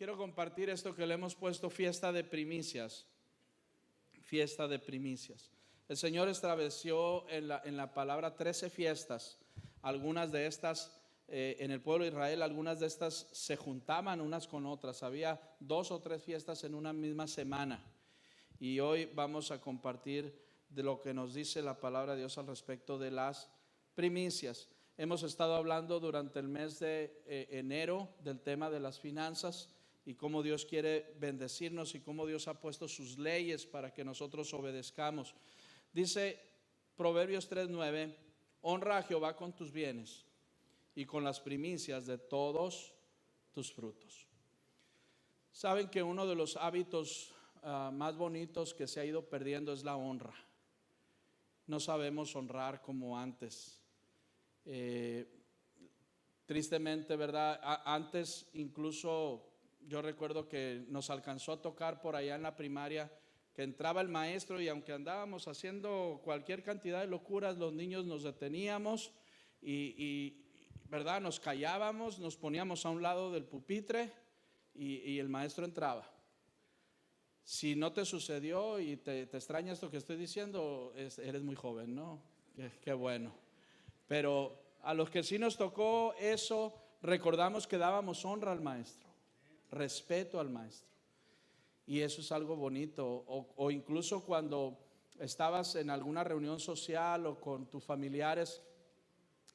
Quiero compartir esto que le hemos puesto fiesta de primicias. Fiesta de primicias. El Señor estableció en la palabra 13 fiestas. Algunas de estas en el pueblo de Israel, algunas de estas se juntaban unas con otras. Había 2 o 3 fiestas en una misma semana. Y hoy vamos a compartir de lo que nos dice la palabra de Dios al respecto de las primicias. Hemos estado hablando durante el mes de enero del tema de las finanzas y cómo Dios quiere bendecirnos y cómo Dios ha puesto sus leyes para que nosotros obedezcamos. Dice Proverbios 3:9, honra a Jehová con tus bienes y con las primicias de todos tus frutos. Saben que uno de los hábitos más bonitos que se ha ido perdiendo es la honra. No sabemos honrar como antes. Tristemente, ¿verdad? Antes incluso yo recuerdo que nos alcanzó a tocar por allá en la primaria que entraba el maestro y aunque andábamos haciendo cualquier cantidad de locuras, los niños nos deteníamos ¿verdad? Nos callábamos, nos poníamos a un lado del pupitre y el maestro entraba. Si no te sucedió y te extraña esto que estoy diciendo, eres muy joven, ¿no? Qué bueno. Pero a los que sí nos tocó eso, recordamos que dábamos honra al maestro, respeto al maestro. Y eso es algo bonito. O incluso cuando estabas en alguna reunión social o con tus familiares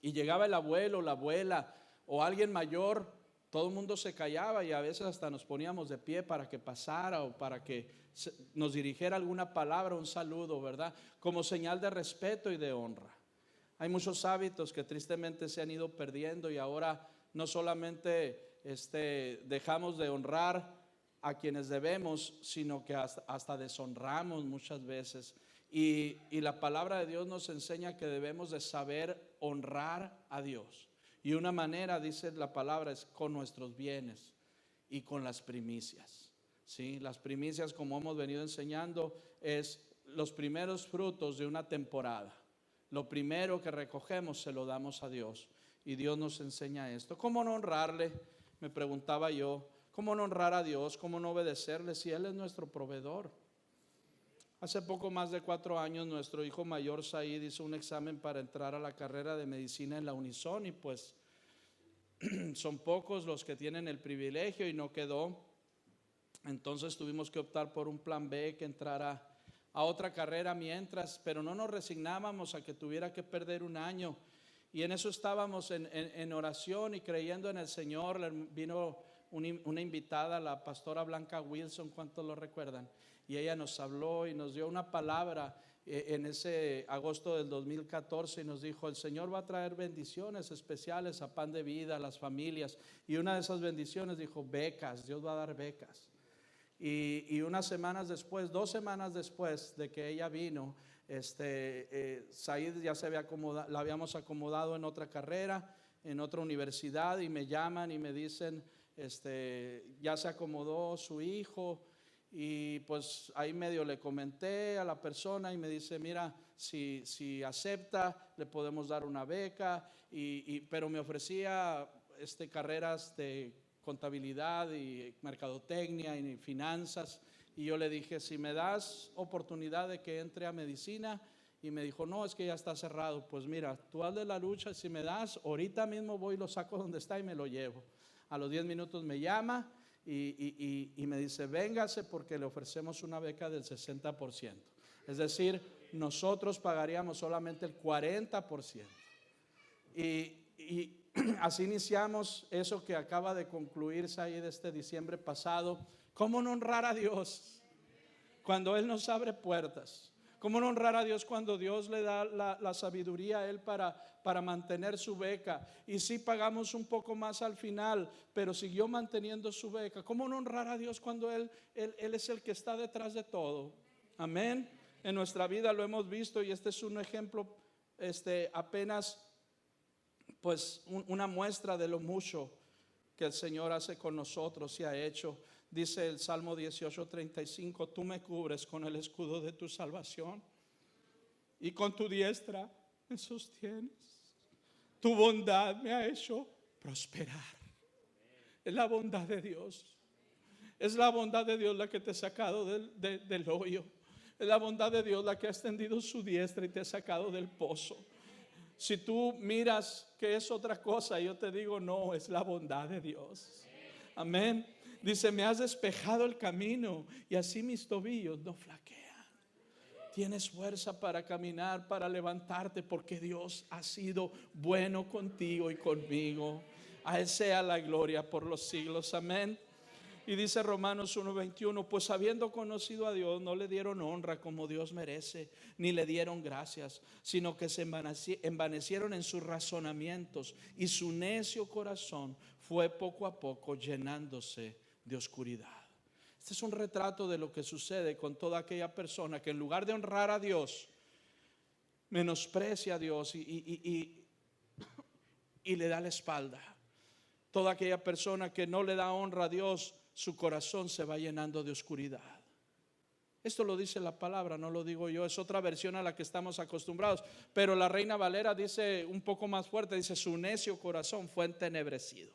y llegaba el abuelo, la abuela o alguien mayor, todo el mundo se callaba y a veces hasta nos poníamos de pie para que pasara o para que nos dirigiera alguna palabra, un saludo, ¿verdad? Como señal de respeto y de honra. Hay muchos hábitos que tristemente se han ido perdiendo y ahora no solamente dejamos de honrar a quienes debemos, sino que hasta deshonramos muchas veces. Y la palabra de Dios nos enseña que debemos de saber honrar a Dios. Y una manera, dice la palabra, es con nuestros bienes y con las primicias. ¿Sí? Las primicias, como hemos venido enseñando, es los primeros frutos de una temporada. Lo primero que recogemos se lo damos a Dios. Y Dios nos enseña esto. ¿Cómo no honrarle? Me preguntaba yo. ¿Cómo no honrar a Dios? ¿Cómo no obedecerle si Él es nuestro proveedor? Hace poco más de 4 años nuestro hijo mayor Said hizo un examen para entrar a la carrera de medicina en la Unison y pues son pocos los que tienen el privilegio y no quedó. Entonces tuvimos que optar por un plan B que entrara a otra carrera mientras, pero no nos resignábamos a que tuviera que perder un año. Y en eso estábamos en oración y creyendo en el Señor. Vino una invitada, la pastora Blanca Wilson, ¿cuántos lo recuerdan? Y ella nos habló y nos dio una palabra en ese agosto del 2014 y nos dijo: el Señor va a traer bendiciones especiales a Pan de Vida, a las familias. Y una de esas bendiciones dijo becas, Dios va a dar becas. Y unas semanas después, 2 semanas después de que ella vino, Said ya se había acomodado, la habíamos acomodado en otra carrera, en otra universidad, y me llaman y me dicen, ya se acomodó su hijo. Y pues ahí medio le comenté a la persona y me dice: mira, si acepta le podemos dar una beca, pero me ofrecía carreras de contabilidad y mercadotecnia y finanzas. Y yo le dije: si me das oportunidad de que entre a medicina. Y me dijo: no, es que ya está cerrado. Pues mira, tú hazle la lucha, si me das, ahorita mismo voy, lo saco donde está y me lo llevo. A los 10 minutos me llama y me dice: véngase porque le ofrecemos una beca del 60%. Es decir, nosotros pagaríamos solamente el 40%. Y así iniciamos eso que acaba de concluirse ahí de este diciembre pasado. ¿Cómo no honrar a Dios cuando Él nos abre puertas? ¿Cómo no honrar a Dios cuando Dios le da la sabiduría a Él para mantener su beca? Y sí pagamos un poco más al final, pero siguió manteniendo su beca. ¿Cómo no honrar a Dios cuando Él es el que está detrás de todo? Amén. En nuestra vida lo hemos visto y este es un ejemplo, apenas pues una muestra de lo mucho que el Señor hace con nosotros y ha hecho. Dice el Salmo 18:35: tú me cubres con el escudo de tu salvación y con tu diestra me sostienes. Tu bondad me ha hecho prosperar. Es la bondad de Dios. Es la bondad de Dios la que te ha sacado del hoyo. Es la bondad de Dios la que ha extendido su diestra y te ha sacado del pozo. Si tú miras que es otra cosa, yo te digo, no, es la bondad de Dios. Amén. Dice, me has despejado el camino y así mis tobillos no flaquean. Tienes fuerza para caminar, para levantarte, porque Dios ha sido bueno contigo y conmigo. A Él sea la gloria por los siglos. Amén. Y dice Romanos 1:21, pues habiendo conocido a Dios, no le dieron honra como Dios merece, ni le dieron gracias, sino que se envanecieron en sus razonamientos, y su necio corazón fue poco a poco llenándose de oscuridad. Este es un retrato de lo que sucede con toda aquella persona que en lugar de honrar a Dios, menosprecia a Dios y le da la espalda. Toda aquella persona que no le da honra a Dios, su corazón se va llenando de oscuridad. Esto lo dice la palabra, no lo digo yo, es otra versión a la que estamos acostumbrados. Pero la Reina Valera dice un poco más fuerte, dice, su necio corazón fue entenebrecido.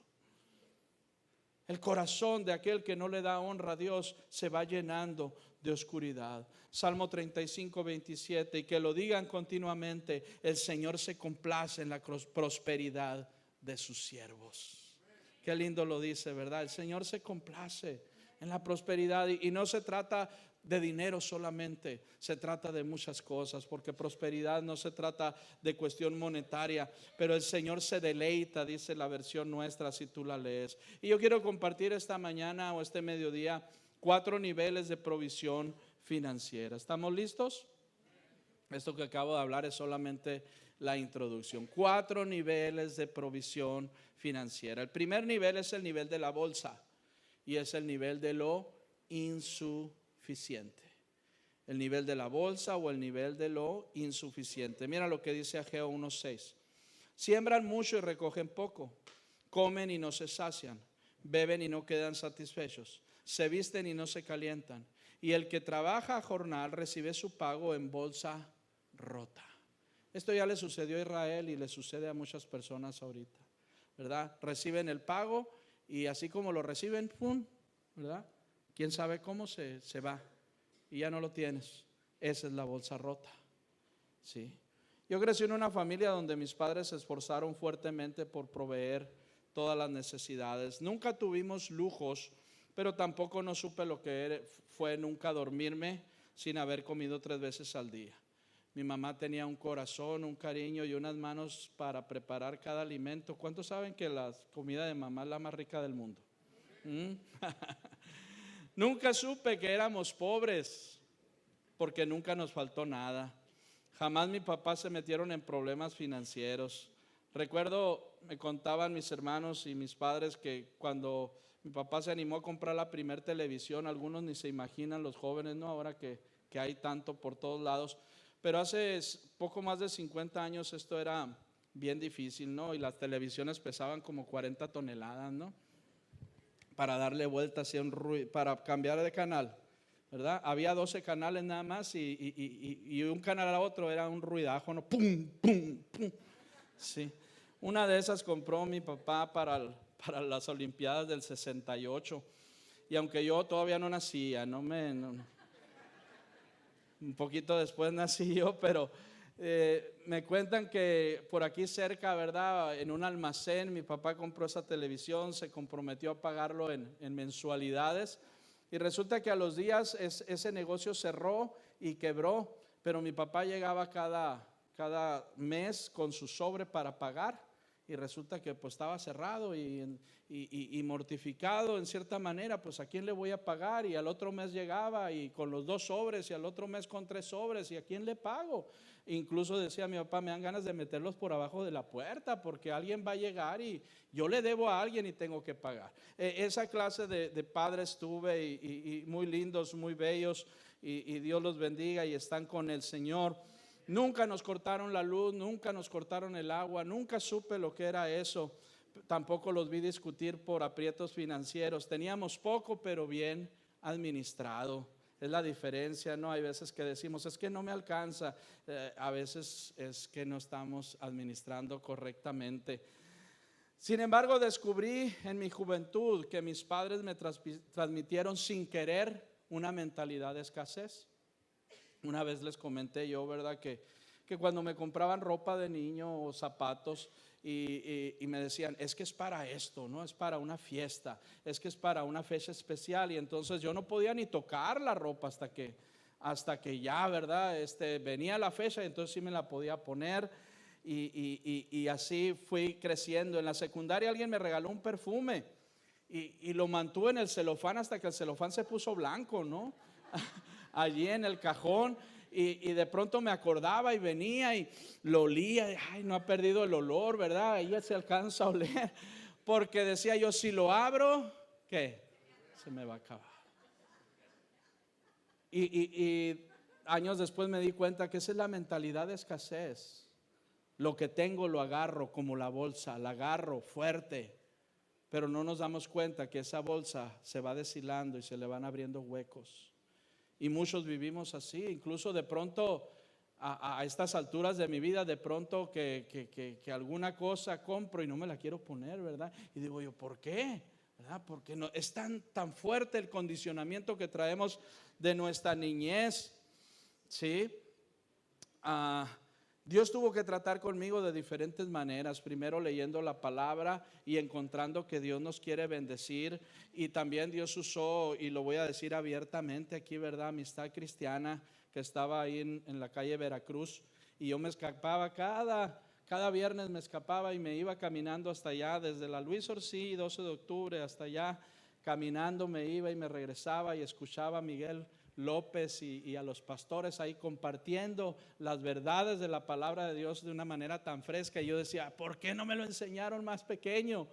El corazón de aquel que no le da honra a Dios se va llenando de oscuridad. Salmo 35:27, y que lo digan continuamente, el Señor se complace en la prosperidad de sus siervos. Qué lindo lo dice, ¿verdad? El Señor se complace en la prosperidad y no se trata de dinero solamente, se trata de muchas cosas, porque prosperidad no se trata de cuestión monetaria, pero el Señor se deleita, dice la versión nuestra si tú la lees. Y yo quiero compartir esta mañana o este mediodía 4 niveles de provisión financiera. ¿Estamos listos? Esto que acabo de hablar es solamente la introducción. 4 niveles de provisión financiera. El primer nivel es el nivel de la bolsa y es el nivel de lo insuficiente. El nivel de la bolsa o el nivel de lo insuficiente. Mira lo que dice Ageo 1:6. Siembran mucho y recogen poco. Comen y no se sacian. Beben y no quedan satisfechos. Se visten y no se calientan. Y el que trabaja a jornal recibe su pago en bolsa rota. Esto ya le sucedió a Israel y le sucede a muchas personas ahorita, ¿verdad? Reciben el pago y así como lo reciben, ¡pum!, ¿verdad? ¿Quién sabe cómo se va? Y ya no lo tienes. Esa es la bolsa rota, ¿sí? Yo crecí en una familia donde mis padres se esforzaron fuertemente por proveer todas las necesidades. Nunca tuvimos lujos, pero tampoco no supe lo que fue nunca dormirme sin haber comido 3 veces al día. Mi mamá tenía un corazón, un cariño y unas manos para preparar cada alimento. ¿Cuántos saben que la comida de mamá es la más rica del mundo? Nunca supe que éramos pobres, porque nunca nos faltó nada. Jamás mi papá se metieron en problemas financieros. Recuerdo, me contaban mis hermanos y mis padres que cuando mi papá se animó a comprar la primer televisión, algunos ni se imaginan, los jóvenes, ¿no? Ahora que hay tanto por todos lados. Pero hace poco más de 50 años esto era bien difícil, ¿no? Y las televisiones pesaban como 40 toneladas, ¿no? Para darle vuelta hacia un ruido, para cambiar de canal, ¿verdad? Había 12 canales nada más y un canal a otro era un ruidajo, ¿no? ¡Pum, pum, pum! Sí. Una de esas compró mi papá para las Olimpiadas del 68. Y aunque yo todavía no nacía, un poquito después nací yo, pero me cuentan que por aquí cerca, ¿verdad? En un almacén mi papá compró esa televisión, se comprometió a pagarlo en mensualidades y resulta que a los días ese negocio cerró y quebró, pero mi papá llegaba cada mes con su sobre para pagar y resulta que pues estaba cerrado y mortificado en cierta manera, pues a quién le voy a pagar, y al otro mes llegaba y con los 2 sobres y al otro mes con 3 sobres, y a quién le pago. Incluso decía mi papá, me dan ganas de meterlos por abajo de la puerta porque alguien va a llegar y yo le debo a alguien y tengo que pagar. Esa clase de padres tuve y muy lindos, muy bellos, y Dios los bendiga y están con el Señor. Nunca nos cortaron la luz, nunca nos cortaron el agua, nunca supe lo que era eso. Tampoco los vi discutir por aprietos financieros. Teníamos poco, pero bien administrado. Es la diferencia, ¿no? Hay veces que decimos, es que no me alcanza. A veces es que no estamos administrando correctamente. Sin embargo, descubrí en mi juventud que mis padres me transmitieron sin querer una mentalidad de escasez. Una vez les comenté yo, ¿verdad? Que cuando me compraban ropa de niño o zapatos y me decían, es que es para esto, no es para una fiesta, es que es para una fecha especial. Y entonces yo no podía ni tocar la ropa hasta que ya, ¿verdad? Venía la fecha y entonces sí me la podía poner. Y así fui creciendo. En la secundaria alguien me regaló un perfume y lo mantuve en el celofán hasta que el celofán se puso blanco, ¿no? Allí en el cajón. Y de pronto me acordaba y venía y lo olía. Ay, no ha perdido el olor, ¿verdad? Ahí ya se alcanza a oler. Porque decía yo, si lo abro, ¿qué? Se me va a acabar. Y años después me di cuenta que esa es la mentalidad de escasez. Lo que tengo lo agarro como la bolsa, la agarro fuerte, pero no nos damos cuenta que esa bolsa se va deshilando y se le van abriendo huecos. Y muchos vivimos así, incluso de pronto a estas alturas de mi vida, de pronto que alguna cosa compro y no me la quiero poner, ¿verdad? Y digo yo, ¿por qué? ¿Verdad? Porque no, es tan fuerte el condicionamiento que traemos de nuestra niñez, ¿sí? Dios tuvo que tratar conmigo de diferentes maneras. Primero leyendo la palabra y encontrando que Dios nos quiere bendecir. Y también Dios usó, y lo voy a decir abiertamente aquí, ¿verdad? Amistad Cristiana, que estaba ahí en la calle Veracruz. Y yo me escapaba cada viernes, me escapaba y me iba caminando hasta allá, desde la Luis Orsi, 12 de octubre, hasta allá. Caminando me iba y me regresaba y escuchaba a Miguel López y a los pastores ahí compartiendo las verdades de la palabra de Dios de una manera tan fresca. Y yo decía, ¿por qué no me lo enseñaron más pequeño?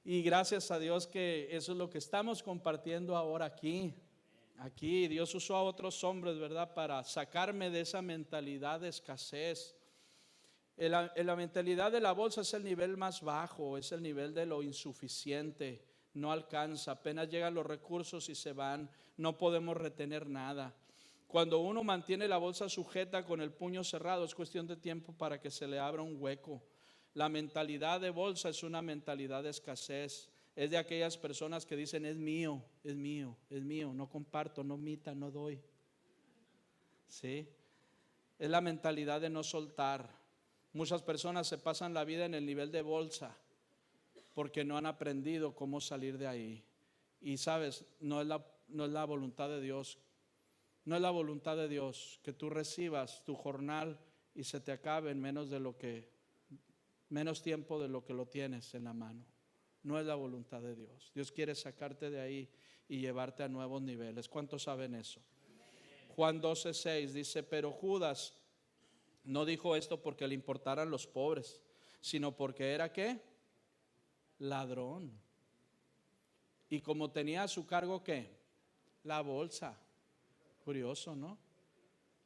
Y gracias a Dios que eso es lo que estamos compartiendo ahora aquí. Aquí Dios usó a otros hombres, ¿verdad? Para sacarme de esa mentalidad de escasez. La mentalidad de la bolsa es el nivel más bajo, es el nivel de lo insuficiente. No alcanza, apenas llegan los recursos y se van, no podemos retener nada. Cuando uno mantiene la bolsa sujeta con el puño cerrado, es cuestión de tiempo para que se le abra un hueco. La mentalidad de bolsa es una mentalidad de escasez. Es de aquellas personas que dicen, es mío, es mío, es mío, no comparto, no mita, no doy. ¿Sí? Es la mentalidad de no soltar. Muchas personas se pasan la vida en el nivel de bolsa porque no han aprendido cómo salir de ahí. Y sabes, no es la voluntad de Dios. No es la voluntad de Dios que tú recibas tu jornal y se te acabe en menos tiempo de lo que lo tienes en la mano. No es la voluntad de Dios. Dios quiere sacarte de ahí y llevarte a nuevos niveles. ¿Cuántos saben eso? Juan 12:6 dice, pero Judas no dijo esto porque le importaran los pobres, sino porque era ¿qué? Ladrón. Y como tenía a su cargo ¿qué? La bolsa. Curioso, ¿no?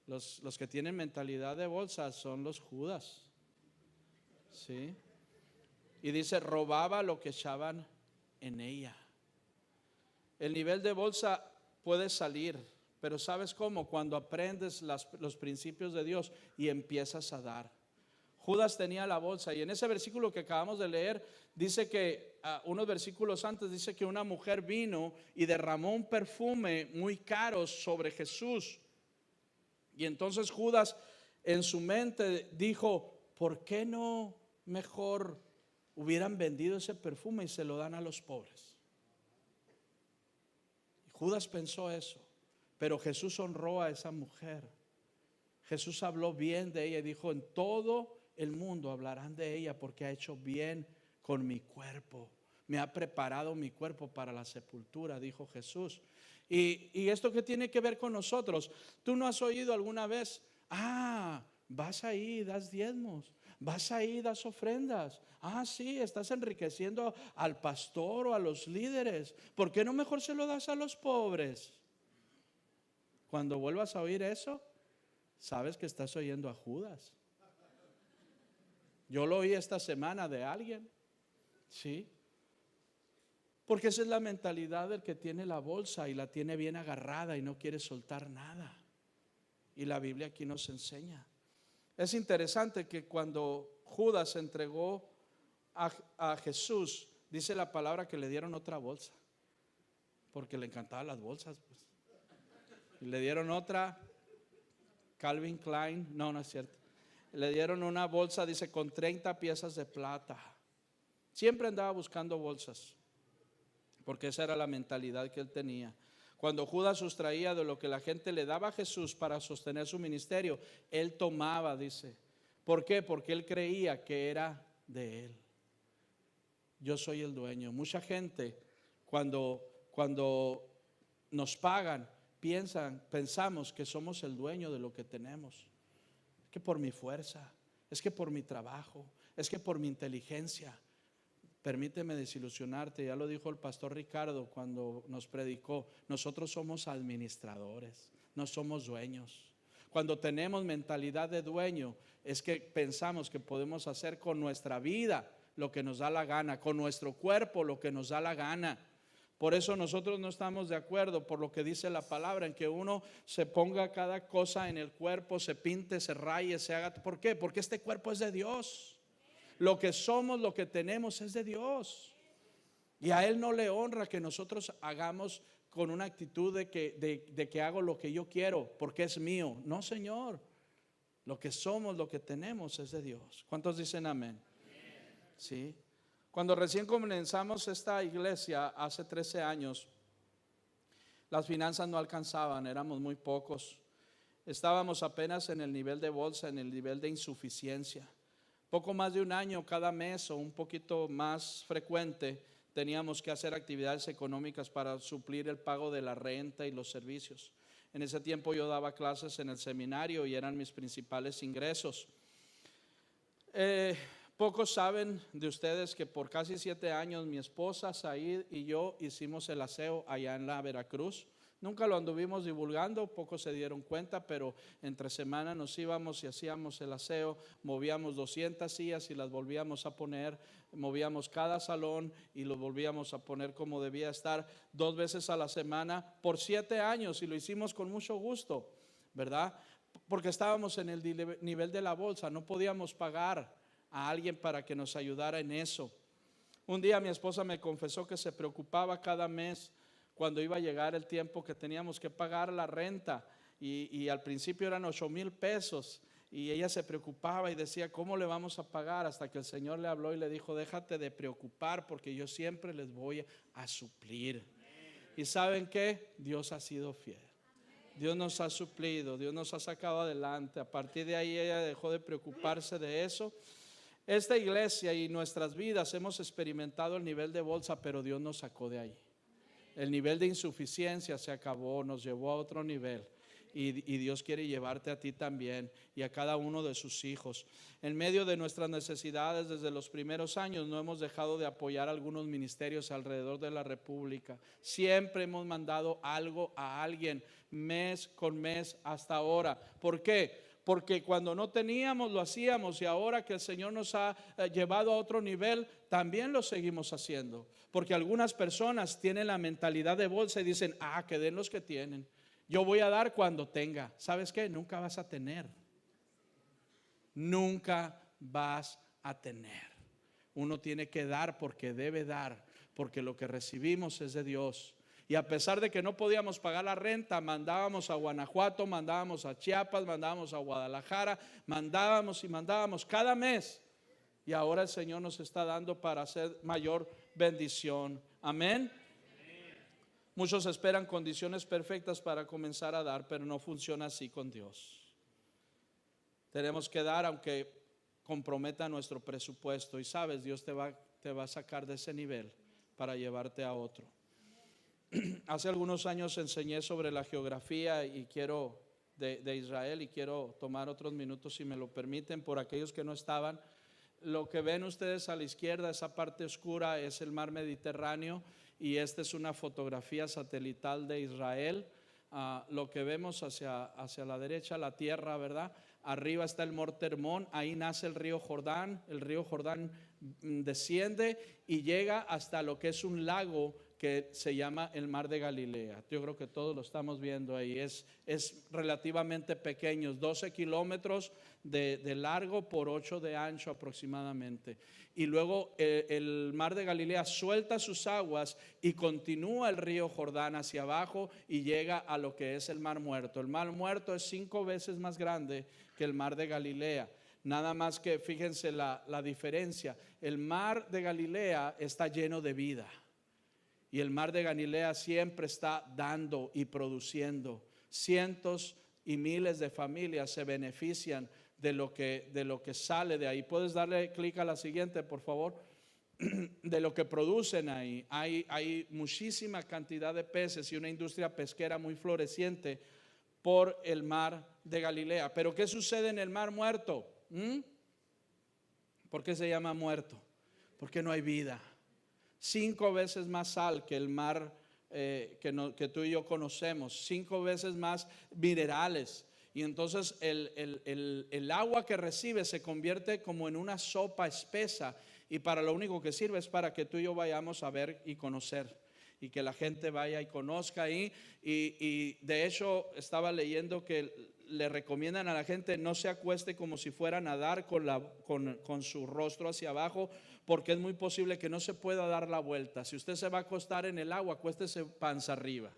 Los que tienen mentalidad de bolsa son los Judas. ¿Sí? Y dice, robaba lo que echaban en ella. El nivel de bolsa puede salir, pero ¿sabes cómo? Cuando aprendes los principios de Dios y empiezas a dar. Judas tenía la bolsa y en ese versículo que acabamos de leer dice que unos versículos antes dice que una mujer vino y derramó un perfume muy caro sobre Jesús. Y entonces Judas en su mente dijo, ¿por qué no mejor hubieran vendido ese perfume y se lo dan a los pobres? Y Judas pensó eso, pero Jesús honró a esa mujer. Jesús habló bien de ella y dijo, en todo el mundo hablarán de ella porque ha hecho bien con mi cuerpo. Me ha preparado mi cuerpo para la sepultura, dijo Jesús. Y esto que tiene que ver con nosotros, tú no has oído alguna vez, vas ahí, das diezmos, vas ahí, das ofrendas. Sí, estás enriqueciendo al pastor o a los líderes. ¿Por qué no mejor se lo das a los pobres? Cuando vuelvas a oír eso, sabes que estás oyendo a Judas. Yo lo oí esta semana de alguien, ¿sí? Porque esa es la mentalidad del que tiene la bolsa y la tiene bien agarrada y no quiere soltar nada. Y la Biblia aquí nos enseña. Es interesante que cuando Judas entregó a Jesús, dice la palabra que le dieron otra bolsa, porque le encantaban las bolsas, pues. Y le dieron otra Calvin Klein, no, no es cierto. Le dieron una bolsa, dice, con 30 piezas de plata. Siempre andaba buscando bolsas, porque esa era la mentalidad que él tenía. Cuando Judas sustraía de lo que la gente le daba a Jesús para sostener su ministerio, él tomaba, dice. ¿Por qué? Porque él creía que era de él. Yo soy el dueño. Mucha gente cuando nos pagan, pensamos que somos el dueño de lo que tenemos. Es que por mi fuerza, es que por mi trabajo, es que por mi inteligencia. Permíteme desilusionarte, ya lo dijo el pastor Ricardo cuando nos predicó, nosotros somos administradores, no somos dueños. Cuando tenemos mentalidad de dueño, es que pensamos que podemos hacer con nuestra vida lo que nos da la gana, con nuestro cuerpo lo que nos da la gana. Por eso nosotros no estamos de acuerdo por lo que dice la palabra, en que uno se ponga cada cosa en el cuerpo, se pinte, se raye, se haga. ¿Por qué? Porque este cuerpo es de Dios. Lo que somos, lo que tenemos es de Dios. Y a Él no le honra que nosotros hagamos con una actitud de que hago lo que yo quiero porque es mío. No, Señor. Lo que somos, lo que tenemos es de Dios. ¿Cuántos dicen amén? Sí. Cuando recién comenzamos esta iglesia hace 13 años, las finanzas no alcanzaban, éramos muy pocos. Estábamos apenas en el nivel de bolsa, en el nivel de insuficiencia. Poco más de un año cada mes o un poquito más frecuente teníamos que hacer actividades económicas para suplir el pago de la renta y los servicios. En ese tiempo yo daba clases en el seminario y eran mis principales ingresos. Pocos saben de ustedes que por casi 7 años mi esposa Said y yo hicimos el aseo allá en la Veracruz. Nunca lo anduvimos divulgando, pocos se dieron cuenta, pero entre semana nos íbamos y hacíamos el aseo, movíamos 200 sillas y las volvíamos a poner, movíamos cada salón y lo volvíamos a poner como debía estar 2 veces a la semana por 7 años, y lo hicimos con mucho gusto, ¿verdad? Porque estábamos en el nivel de la bolsa, no podíamos pagar a alguien para que nos ayudara en eso. Un día mi esposa me confesó que se preocupaba cada mes cuando iba a llegar el tiempo que teníamos que pagar la renta, y al principio eran 8,000 pesos, y ella se preocupaba y decía, ¿cómo le vamos a pagar? Hasta que el Señor le habló y le dijo, déjate de preocupar porque yo siempre les voy a suplir. ¿Y saben qué? Dios ha sido fiel. Dios nos ha suplido, Dios nos ha sacado adelante. A partir de ahí ella dejó de preocuparse de eso. Esta iglesia y nuestras vidas hemos experimentado el nivel de bolsa, pero Dios nos sacó de ahí. El nivel de insuficiencia se acabó, nos llevó a otro nivel. Y Dios quiere llevarte a ti también y a cada uno de sus hijos. En medio de nuestras necesidades desde los primeros años no hemos dejado de apoyar algunos ministerios alrededor de la República. Siempre hemos mandado algo a alguien, mes con mes hasta ahora. ¿Por qué? Porque cuando no teníamos lo hacíamos, y ahora que el Señor nos ha llevado a otro nivel, también lo seguimos haciendo. Porque algunas personas tienen la mentalidad de bolsa y dicen, que den los que tienen. Yo voy a dar cuando tenga. ¿Sabes qué? Nunca vas a tener. Nunca vas a tener. Uno tiene que dar porque debe dar, porque lo que recibimos es de Dios. Y a pesar de que no podíamos pagar la renta, mandábamos a Guanajuato, mandábamos a Chiapas, mandábamos a Guadalajara, mandábamos cada mes. Y ahora el Señor nos está dando para hacer mayor bendición. Amén. Muchos esperan condiciones perfectas para comenzar a dar, pero no funciona así con Dios. Tenemos que dar aunque comprometa nuestro presupuesto. Y sabes, Dios te va a sacar de ese nivel para llevarte a otro. Hace algunos años enseñé sobre la geografía de Israel, y quiero tomar otros minutos, si me lo permiten, por aquellos que no estaban. Lo que ven ustedes a la izquierda, esa parte oscura, es el mar Mediterráneo, y esta es una fotografía satelital de Israel. Lo que vemos hacia la derecha, la tierra, ¿verdad? Arriba está el Monte Hermón, ahí nace el río Jordán. El río Jordán desciende y llega hasta lo que es un lago que se llama el mar de Galilea. Yo creo que todos lo estamos viendo ahí. Es relativamente pequeño, 12 kilómetros de largo por 8 de ancho aproximadamente. Y luego el mar de Galilea suelta sus aguas y continúa el río Jordán hacia abajo y llega a lo que es el Mar Muerto. El Mar Muerto es 5 veces más grande que el mar de Galilea. Nada más que fíjense la diferencia. El mar de Galilea está lleno de vida. Y el mar de Galilea siempre está dando y produciendo. Cientos y miles de familias se benefician de lo que sale de ahí. ¿Puedes darle clic a la siguiente, por favor? De lo que producen ahí. Hay muchísima cantidad de peces y una industria pesquera muy floreciente por el mar de Galilea. Pero ¿qué sucede en el Mar Muerto? ¿Por qué se llama muerto? Porque no hay vida. 5 veces más sal que el mar que tú y yo conocemos, 5 veces más minerales. Y entonces el agua que recibe se convierte como en una sopa espesa, y para lo único que sirve es para que tú y yo vayamos a ver y conocer, y que la gente vaya y conozca ahí. Y de hecho estaba leyendo que le recomiendan a la gente no se acueste como si fuera a nadar con su rostro hacia abajo, porque es muy posible que no se pueda dar la vuelta. Si usted se va a acostar en el agua, acuéstese panza arriba,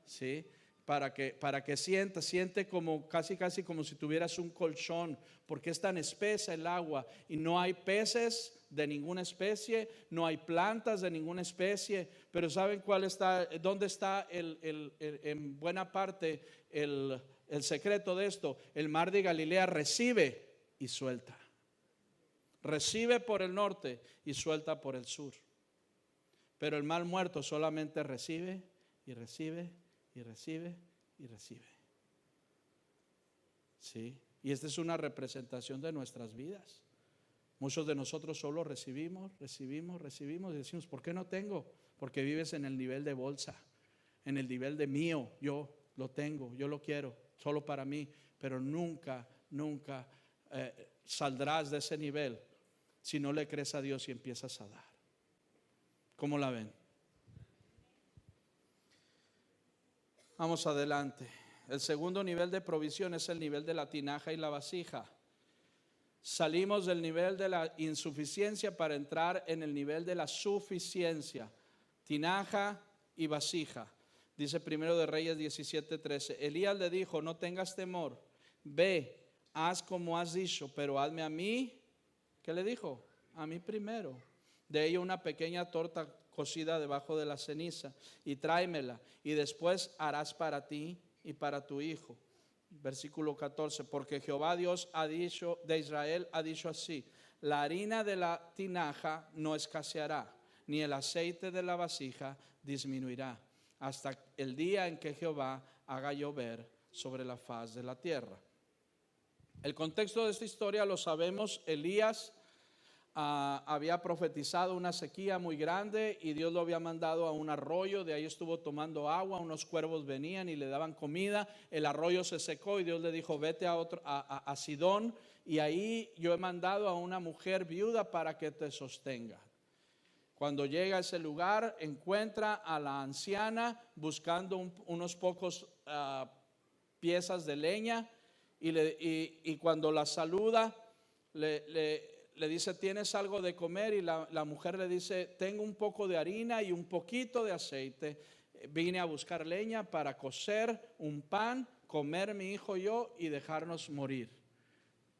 ¿sí? Para que siente como casi como si tuvieras un colchón, porque es tan espesa el agua y no hay peces de ninguna especie, no hay plantas de ninguna especie. Pero ¿saben dónde está en buena parte el secreto de esto? El mar de Galilea recibe y suelta. Recibe por el norte y suelta por el sur. Pero el Mar Muerto solamente recibe y recibe y recibe y recibe. Sí, y esta es una representación de nuestras vidas. Muchos de nosotros solo recibimos y decimos, ¿por qué no tengo? Porque vives en el nivel de bolsa, en el nivel de mío. Yo lo tengo, yo lo quiero, solo para mí. Pero nunca saldrás de ese nivel si no le crees a Dios y empiezas a dar. ¿Cómo la ven? Vamos adelante. El segundo nivel de provisión es el nivel de la tinaja y la vasija. Salimos del nivel de la insuficiencia para entrar en el nivel de la suficiencia. Tinaja y vasija. Dice Primero de Reyes 17:13. Elías le dijo, no tengas temor, ve, haz como has dicho, pero hazme a mí. ¿Qué le dijo? A mí primero. De ello una pequeña torta cocida debajo de la ceniza y tráemela, y después harás para ti y para tu hijo. Versículo 14, porque Jehová Dios de Israel ha dicho así, la harina de la tinaja no escaseará, ni el aceite de la vasija disminuirá, hasta el día en que Jehová haga llover sobre la faz de la tierra. El contexto de esta historia lo sabemos. Elías había profetizado una sequía muy grande y Dios lo había mandado a un arroyo. De ahí estuvo tomando agua, unos cuervos venían y le daban comida. El arroyo se secó y Dios le dijo, vete a Sidón, y ahí yo he mandado a una mujer viuda para que te sostenga. Cuando llega a ese lugar, encuentra a la anciana buscando unos pocos piezas de leña, y cuando la saluda le dice, ¿tienes algo de comer? Y la mujer le dice, tengo un poco de harina y un poquito de aceite. Vine a buscar leña para cocer un pan, comer mi hijo y yo y dejarnos morir.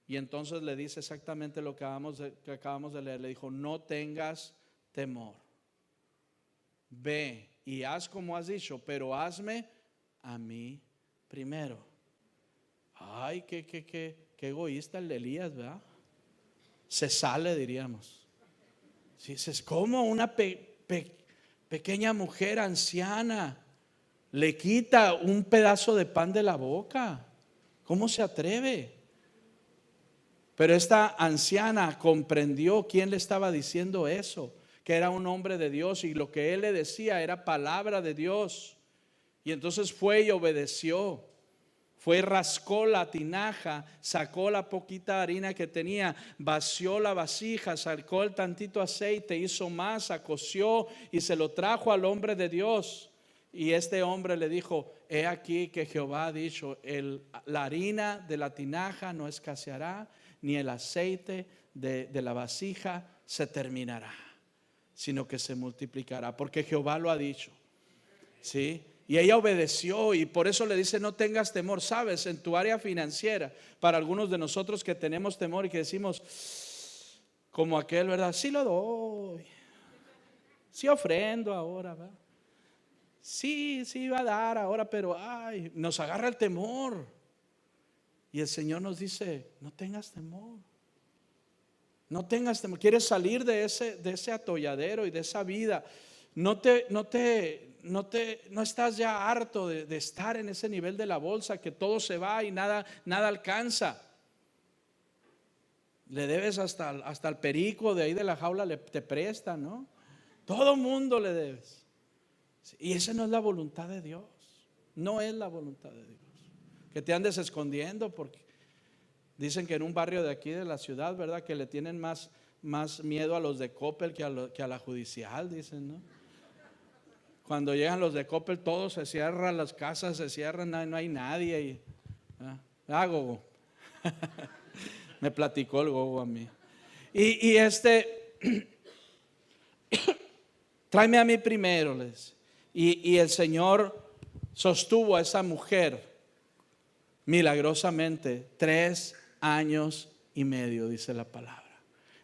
Y entonces le dice exactamente lo que acabamos de leer. Le dijo, no tengas temor. Ve y haz como has dicho, pero hazme a mí primero. Ay, qué egoísta el de Elías, ¿verdad? Se sale, diríamos. Si es como una pequeña mujer anciana le quita un pedazo de pan de la boca. ¿Cómo se atreve? Pero esta anciana comprendió quién le estaba diciendo eso, que era un hombre de Dios y lo que él le decía era palabra de Dios. Y entonces fue y obedeció. Fue y rascó la tinaja, sacó la poquita harina que tenía, vació la vasija, sacó el tantito aceite, hizo masa, coció y se lo trajo al hombre de Dios. Y este hombre le dijo: he aquí que Jehová ha dicho, la harina de la tinaja no escaseará, ni el aceite de la vasija se terminará, sino que se multiplicará, porque Jehová lo ha dicho. ¿Sí? Y ella obedeció, y por eso le dice: no tengas temor. Sabes, en tu área financiera, para algunos de nosotros que tenemos temor y que decimos como aquel, ¿verdad? Sí lo doy, sí ofrendo ahora, ¿verdad? Sí va a dar ahora, pero ay, nos agarra el temor. Y el Señor nos dice: no tengas temor. No tengas temor. ¿Quieres salir de ese atolladero y de esa vida? No estás ya harto de estar en ese nivel de la bolsa, que todo se va y nada alcanza. Le debes hasta el perico de ahí de la jaula te presta, ¿no? Todo mundo le debes. Y esa no es la voluntad de Dios. No es la voluntad de Dios que te andes escondiendo, porque dicen que en un barrio de aquí de la ciudad, ¿verdad?, que le tienen más miedo a los de Coppel que a la judicial, dicen, ¿no? Cuando llegan los de Coppel, todo se cierra, las casas se cierran, no hay nadie. Gogo. Me platicó el Gogo a mí. Y tráeme a mí primero, les. Y el Señor sostuvo a esa mujer milagrosamente 3 años y medio, dice la palabra.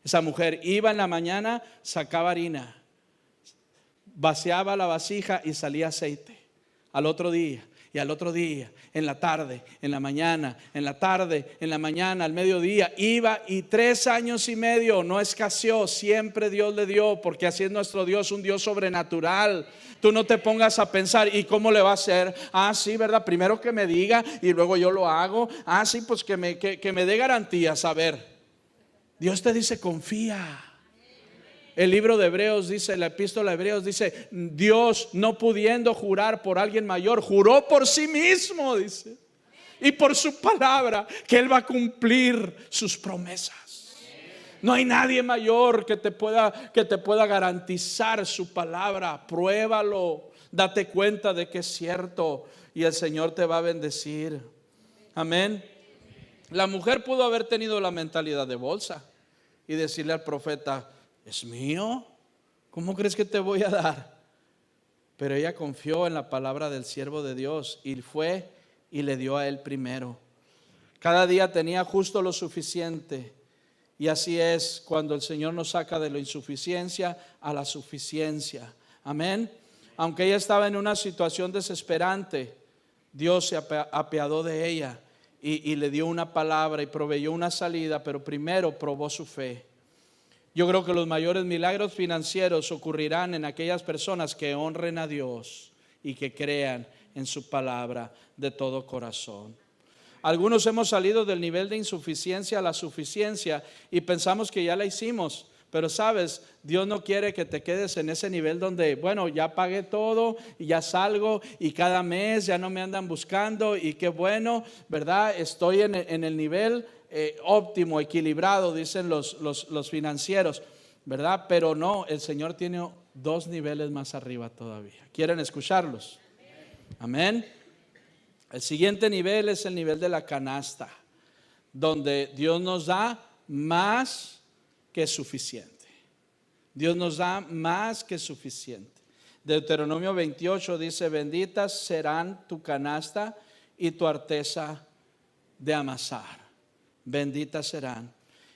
Esa mujer iba en la mañana, sacaba harina, vaciaba la vasija y salía aceite. Al otro día y al otro día, en la tarde, en la mañana, en la tarde, en la mañana, al mediodía, iba, y 3 años y medio no escaseó. Siempre Dios le dio, porque así es nuestro Dios, un Dios sobrenatural. Tú no te pongas a pensar: ¿y cómo le va a hacer? Sí, ¿verdad? Primero que me diga y luego yo lo hago. Sí, pues que me dé garantías. A ver, Dios te dice: confía. El libro de Hebreos dice, la epístola de Hebreos dice: Dios, no pudiendo jurar por alguien mayor, juró por sí mismo, dice, y por su palabra, que Él va a cumplir sus promesas. No hay nadie mayor que te pueda garantizar su palabra. Pruébalo, date cuenta de que es cierto, y el Señor te va a bendecir. Amén. La mujer pudo haber tenido la mentalidad de bolsa y decirle al profeta: ¿es mío? ¿Cómo crees que te voy a dar? Pero ella confió en la palabra del siervo de Dios y fue y le dio a él primero. Cada día tenía justo lo suficiente. Y así es cuando el Señor nos saca de la insuficiencia a la suficiencia. Amén. Aunque ella estaba en una situación desesperante, Dios se apiadó de ella y le dio una palabra y proveyó una salida, pero primero probó su fe. Yo creo que los mayores milagros financieros ocurrirán en aquellas personas que honren a Dios y que crean en su palabra de todo corazón. Algunos hemos salido del nivel de insuficiencia a la suficiencia y pensamos que ya la hicimos. Pero sabes, Dios no quiere que te quedes en ese nivel donde, bueno, ya pagué todo y ya salgo y cada mes ya no me andan buscando y qué bueno, ¿verdad? Estoy en el nivel óptimo, equilibrado, dicen los financieros, ¿verdad? Pero no, el Señor tiene 2 niveles más arriba todavía. ¿Quieren escucharlos? Amén. El siguiente nivel es el nivel de la canasta, donde Dios nos da más que suficiente. Dios nos da más que suficiente. Deuteronomio 28 dice: benditas serán tu canasta y tu arteza de amasar. Benditas serán.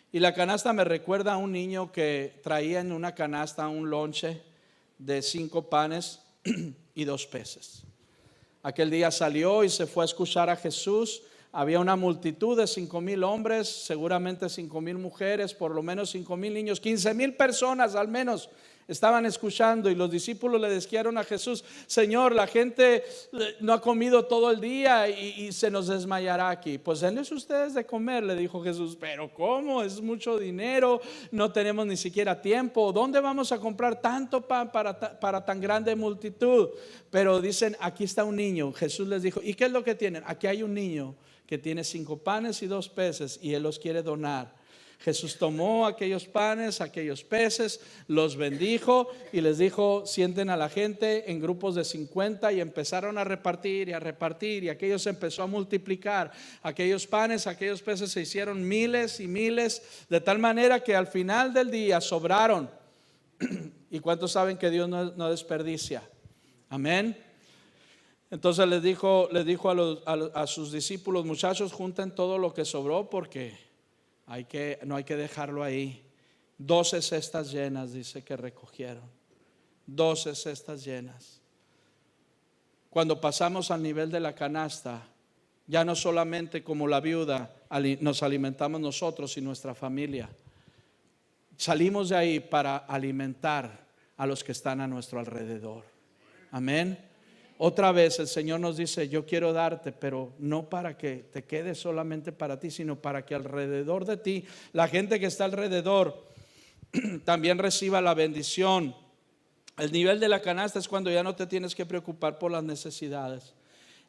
Y la canasta me recuerda a un niño que traía en una canasta un lonche de 5 panes y 2 peces. Aquel día salió y se fue a escuchar a Jesús. Había una multitud de 5,000 hombres, seguramente 5,000 mujeres, por lo menos 5,000 niños, 15,000 personas al menos estaban escuchando y los discípulos le dijeron a Jesús: Señor, la gente no ha comido todo el día y se nos desmayará aquí. Pues denles ustedes de comer, le dijo Jesús. Pero ¿cómo? Es mucho dinero, no tenemos ni siquiera tiempo. ¿Dónde vamos a comprar tanto pan para tan grande multitud? Pero dicen: aquí está un niño. Jesús les dijo: ¿y qué es lo que tienen? Aquí hay un niño que tiene 5 panes y 2 peces y él los quiere donar. Jesús tomó aquellos panes, aquellos peces, los bendijo y les dijo: sienten a la gente en grupos de 50, y empezaron a repartir y a repartir, y aquello se empezó a multiplicar. Aquellos panes, aquellos peces se hicieron miles y miles, de tal manera que al final del día sobraron. ¿Y cuántos saben que Dios no desperdicia? Amén. Entonces les dijo a sus discípulos: muchachos, junten todo lo que sobró, porque no hay que dejarlo ahí. 12 cestas llenas, dice que recogieron. 12 cestas llenas. Cuando pasamos al nivel de la canasta, ya no solamente como la viuda nos alimentamos nosotros y nuestra familia. Salimos de ahí para alimentar a los que están a nuestro alrededor. Amén. Otra vez el Señor nos dice: yo quiero darte, pero no para que te quede solamente para ti, sino para que alrededor de ti, la gente que está alrededor, también reciba la bendición. El nivel de la canasta es cuando ya no te tienes que preocupar por las necesidades.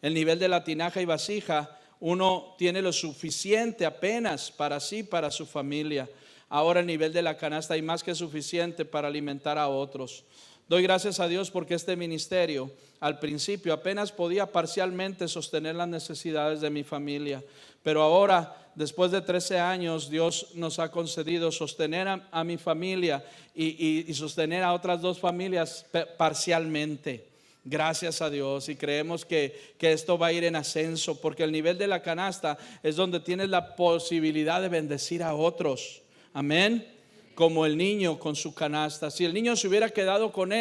El nivel de la tinaja y vasija, uno tiene lo suficiente apenas para sí, para su familia. Ahora el nivel de la canasta hay más que suficiente para alimentar a otros. Doy gracias a Dios porque este ministerio al principio apenas podía parcialmente sostener las necesidades de mi familia, pero ahora, después de 13 años, Dios nos ha concedido sostener a mi familia y sostener a otras 2 familias parcialmente. Gracias a Dios, y creemos que esto va a ir en ascenso, porque el nivel de la canasta es donde tienes la posibilidad de bendecir a otros. Amén. Como el niño con su canasta. Si el niño se hubiera quedado con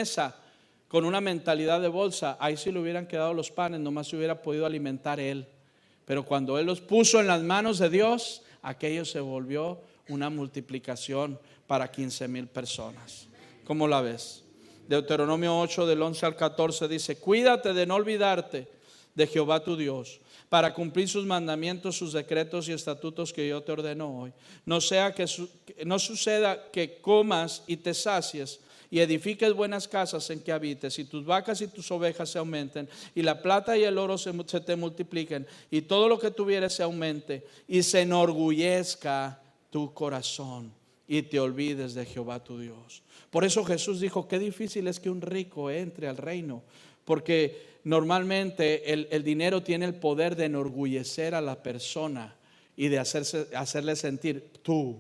una mentalidad de bolsa, ahí sí le hubieran quedado los panes, nomás se hubiera podido alimentar él. Pero cuando él los puso en las manos de Dios, aquello se volvió una multiplicación para 15,000 personas. ¿Cómo la ves? Deuteronomio 8 del 11 al 14 dice: cuídate de no olvidarte de Jehová tu Dios, para cumplir sus mandamientos, sus decretos y estatutos que yo te ordeno hoy. No suceda que comas y te sacies y edifiques buenas casas en que habites, y tus vacas y tus ovejas se aumenten, y la plata y el oro se te multipliquen, y todo lo que tuvieres se aumente, y se enorgullezca tu corazón, y te olvides de Jehová tu Dios. Por eso Jesús dijo: qué difícil es que un rico entre al reino, porque normalmente el dinero tiene el poder de enorgullecer a la persona y de hacerle sentir: tú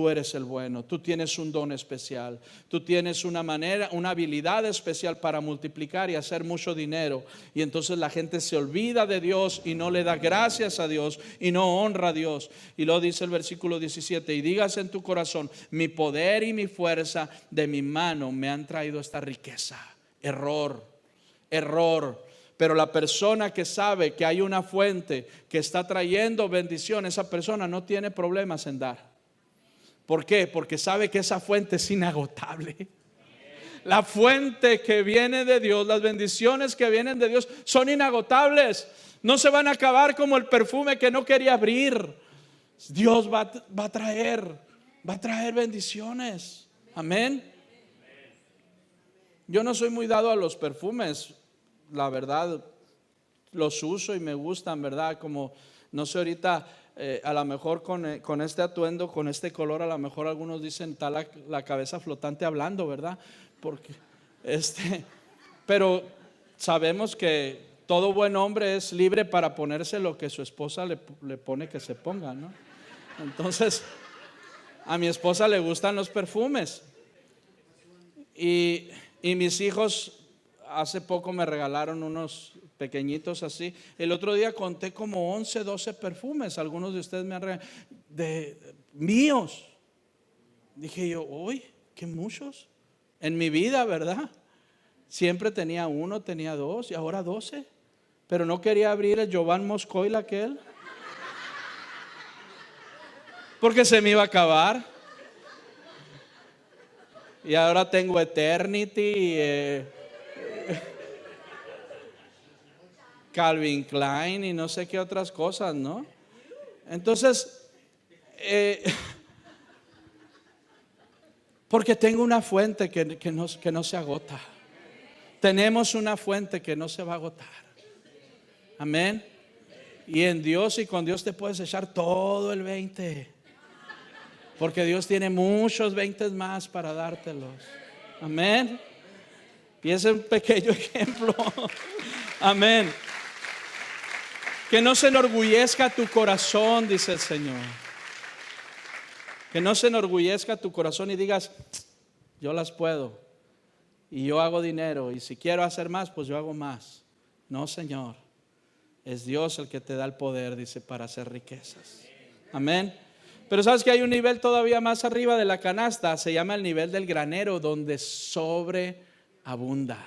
eres el bueno, tú tienes un don especial, tú tienes una habilidad especial para multiplicar y hacer mucho dinero. Y entonces la gente se olvida de Dios y no le da gracias a Dios y no honra a Dios. Y luego dice el versículo 17: y digas en tu corazón: mi poder y mi fuerza de mi mano me han traído esta riqueza. Error. Pero la persona que sabe que hay una fuente que está trayendo bendición, esa persona no tiene problemas en dar. ¿Por qué? Porque sabe que esa fuente es inagotable. La fuente que viene de Dios, las bendiciones que vienen de Dios son inagotables. No se van a acabar como el perfume que no quería abrir. Dios va a traer bendiciones. Amén. Yo no soy muy dado a los perfumes, la verdad, los uso y me gustan, ¿verdad? Como, no sé, ahorita a lo mejor con este atuendo, con este color, a lo mejor algunos dicen: está la cabeza flotante hablando, ¿verdad? Porque pero sabemos que todo buen hombre es libre para ponerse lo que su esposa le pone que se ponga, ¿no? Entonces, a mi esposa le gustan los perfumes. Y mis hijos hace poco me regalaron unos pequeñitos así. El otro día conté como 11, 12 perfumes. Algunos de ustedes me han regalado míos. Dije yo: uy, qué muchos. En mi vida, ¿verdad? Siempre tenía 1, tenía 2 y ahora 12. Pero no quería abrir el Jovan Moscoil aquel, porque se me iba a acabar. Y ahora tengo Eternity, Calvin Klein y no sé qué otras cosas, ¿no? Entonces, porque tengo una fuente que no se agota. Tenemos una fuente que no se va a agotar. Amén. Y en Dios y con Dios te puedes echar todo el 20. Porque Dios tiene muchos 20 más para dártelos. Amén. Y ese es un pequeño ejemplo. Amén. Que no se enorgullezca tu corazón, dice el Señor. Que no se enorgullezca tu corazón y digas, yo las puedo. Y yo hago dinero. Y si quiero hacer más, pues yo hago más. No, Señor. Es Dios el que te da el poder, dice, para hacer riquezas. Amén. Pero sabes que hay un nivel todavía más arriba de la canasta. Se llama el nivel del granero, donde sobreabunda.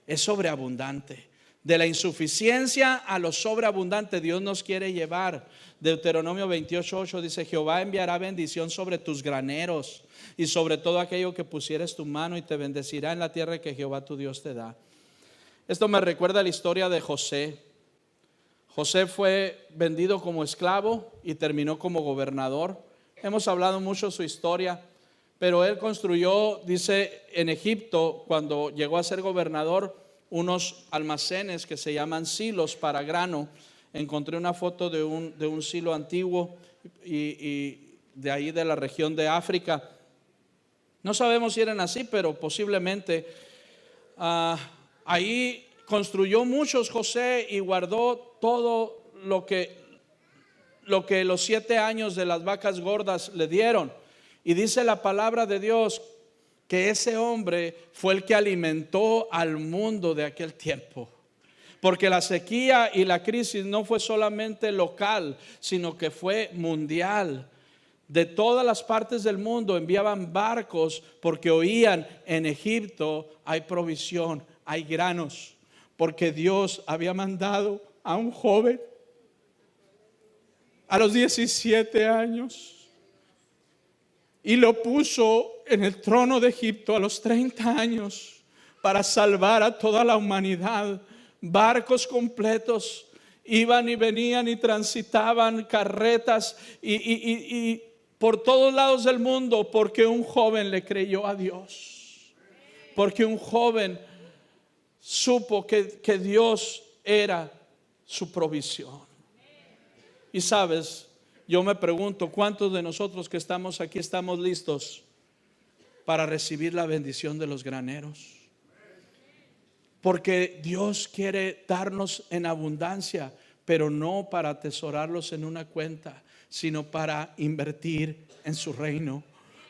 Es sobreabundante. De la insuficiencia a lo sobreabundante Dios nos quiere llevar. Deuteronomio 28:8 dice: Jehová enviará bendición sobre tus graneros y sobre todo aquello que pusieres tu mano, y te bendecirá en la tierra que Jehová tu Dios te da. Esto me recuerda la historia de José. José fue vendido como esclavo y terminó como gobernador. Hemos hablado mucho de su historia, pero él construyó, dice, en Egipto, cuando llegó a ser gobernador, unos almacenes que se llaman silos para grano. Encontré una foto de un silo antiguo y de ahí de la región de África. No sabemos si eran así, pero posiblemente. Ahí construyó muchos José y guardó todo lo que los 7 años de las vacas gordas le dieron. Y dice la palabra de Dios que ese hombre fue el que alimentó al mundo de aquel tiempo. Porque la sequía y la crisis no fue solamente local, sino que fue mundial. De todas las partes del mundo enviaban barcos porque oían: en Egipto hay provisión, hay granos. Porque Dios había mandado a un joven a los 17 años y lo puso en el trono de Egipto a los 30 años para salvar a toda la humanidad. Barcos completos iban y venían y transitaban, carretas y por todos lados del mundo, porque un joven le creyó a Dios. Porque un joven supo que Dios era su provisión. Y sabes, yo me pregunto, ¿cuántos de nosotros que estamos aquí estamos listos para recibir la bendición de los graneros? Porque Dios quiere darnos en abundancia, pero no para atesorarlos en una cuenta, sino para invertir en su reino,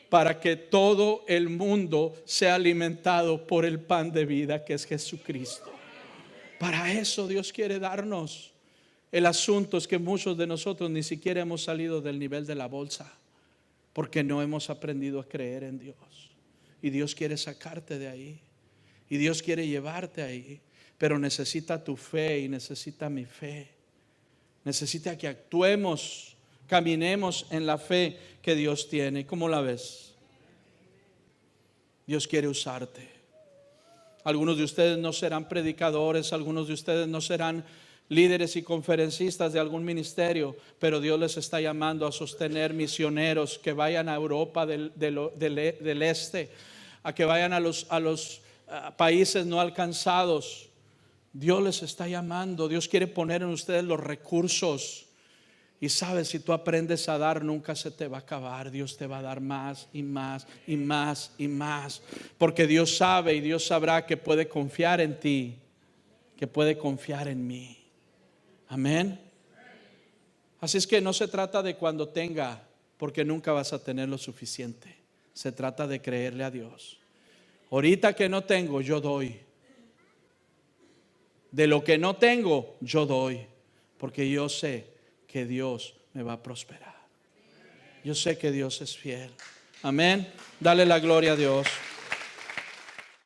para que todo el mundo sea alimentado por el pan de vida que es Jesucristo. Para eso Dios quiere darnos. El asunto es que muchos de nosotros ni siquiera hemos salido del nivel de la bolsa, porque no hemos aprendido a creer en Dios. Y Dios quiere sacarte de ahí. Y Dios quiere llevarte ahí. Pero necesita tu fe y necesita mi fe. Necesita que actuemos, caminemos en la fe que Dios tiene. ¿Cómo la ves? Dios quiere usarte. Algunos de ustedes no serán predicadores, algunos de ustedes no serán líderes y conferencistas de algún ministerio, pero Dios les está llamando a sostener misioneros que vayan a Europa del este, a que vayan a los países no alcanzados. Dios les está llamando. Dios quiere poner en ustedes los recursos. Y sabes, si tú aprendes a dar, nunca se te va a acabar. Dios te va a dar más y más y más y más. Porque Dios sabe y Dios sabrá que puede confiar en ti, que puede confiar en mí. Amén. Así es que no se trata de cuando tenga, porque nunca vas a tener lo suficiente. Se trata de creerle a Dios. Ahorita que no tengo, yo doy. De lo que no tengo, yo doy. Porque yo sé que Dios me va a prosperar. Yo sé que Dios es fiel. Amén. Dale la gloria a Dios.